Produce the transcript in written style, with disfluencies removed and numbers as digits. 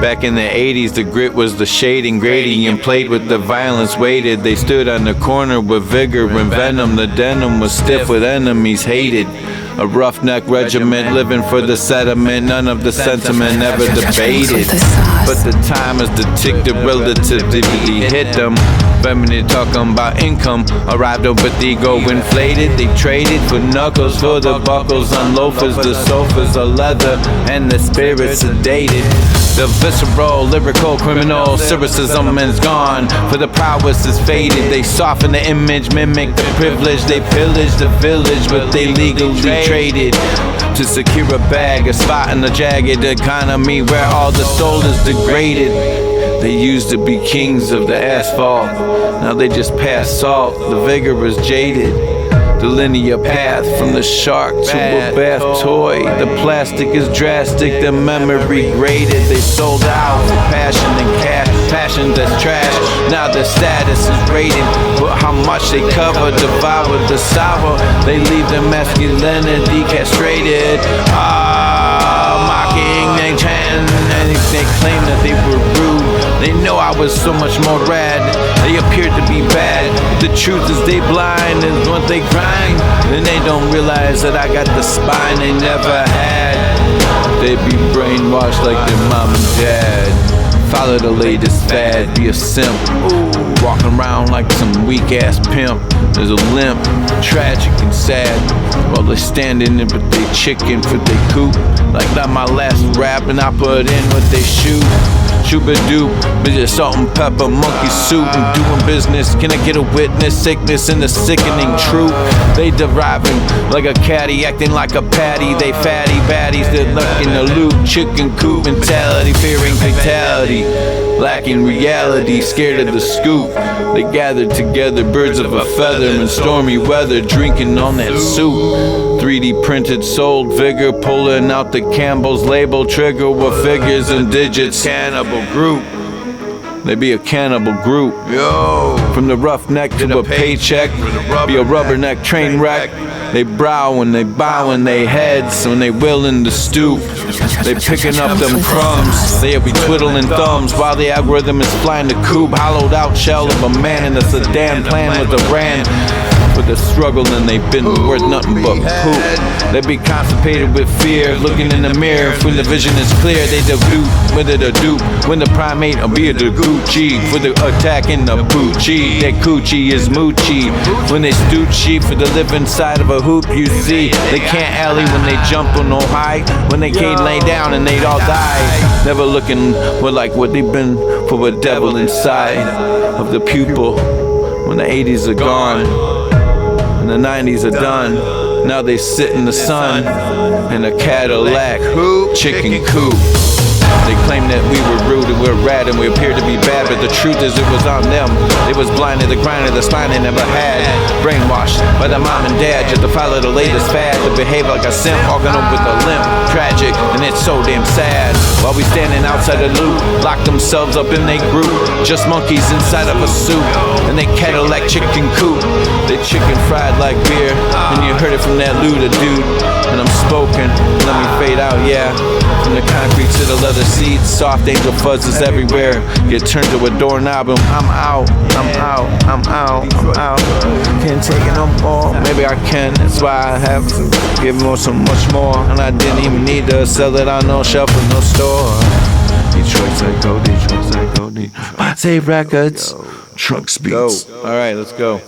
Back in the 80s, the grit was the shading, gradient, played with the violence, waited. They stood on the corner with vigor and venom. The denim was stiff with enemies hated. A roughneck regiment living for the sediment, none of the sentiment ever debated. But the time is the tick, the relativity hit them. Feminine talking about income, arrived up with ego inflated. They traded for knuckles, for the buckles on loafers. The sofas are leather and the spirits sedated. The visceral, lyrical, criminal lyricism is gone, for the prowess is faded. They soften the image, mimic the privilege. They pillage the village, but they legally traded to secure a bag, a spot in the jagged economy where all the soul is degraded. They used to be kings of the asphalt, now they just pass salt. The vigor is jaded, the linear path from the shark to a bath toy. The plastic is drastic, the memory graded. They sold out for passion and cash, passion that's trash. Now the status is rated, but how much they cover, devour the sour. They leave the masculinity castrated. Mocking, they chant, and they claim that they were rude. They know I was so much more rad. They appeared to be bad. The truth is they blind, and once they grind, then they don't realize that I got the spine they never had. They be brainwashed like their mom and dad. Follow the latest fad, be a simp. Walking around like some weak ass pimp. There's a limp, tragic and sad. While they're standing in with they chicken for they coop. Like that my last rap and I put in what they shoot. Shooba-doop, bitch, salt and pepper, monkey suit, and doing business. Can I get a witness? Sickness and the sickening truth. They deriving like a caddy, acting like a patty. They fatty baddies, they're looking to loot. Chicken coop mentality, fearing fatality. Lacking reality, scared of the scoop. They gathered together, birds of a feather in stormy weather, drinking on that soup. 3D printed, sold vigor, pulling out the Campbell's label trigger with figures and digits. Cannibal group, they be a cannibal group. Yo, from the roughneck to a paycheck, be a rubberneck train wreck. They brow and they bow in they heads when they willing to stoop. They picking up them crumbs, they'll be twiddling thumbs while the algorithm is flying the coop. Hollowed out shell of a man in a sedan plan with a brand. With the struggle and they've been worth nothing but poop. They be constipated with fear, looking in the mirror when the vision is clear. They dilute, whether the dupe, when the primate or be the Gucci. For the attack in the Bucci, that coochie is moochie. When they stew cheap for the live inside of a hoop, you see. They can't alley when they jump on no high. When they can't lay down and they'd all die. Never looking for like what they've been for a devil inside of the pupil. When the 80s are gone and the 90s are done, now they sit in the sun in a Cadillac chicken coop. They claim that we were rude and we're rad and we appear to be bad, but the truth is it was on them. They was blind to the grind of the spine they never had. Brainwashed by the mom and dad just to follow the latest fad, to behave like a simp, walking up with a limp. Tragic, and it's so damn sad. While we standing outside the loop, lock themselves up in they group. Just monkeys inside of a suit, and they Cadillac chicken coop. They chicken fried like beer, and you heard it from that Luda dude. And I'm spoken, let me fade out, yeah. From the concrete to the leather seats, soft angel fuzzes everywhere. Get turned to a doorknob and I'm out, I'm out, I'm out, I'm out. Can't take it no more, maybe I can. That's why I have to give more, so much more. And I didn't even need to sell it on no shelf or no store. Detroit, Sykoe, Detroit, Sykoe, Mindstate Records, Trunk Speeds. Alright, let's go.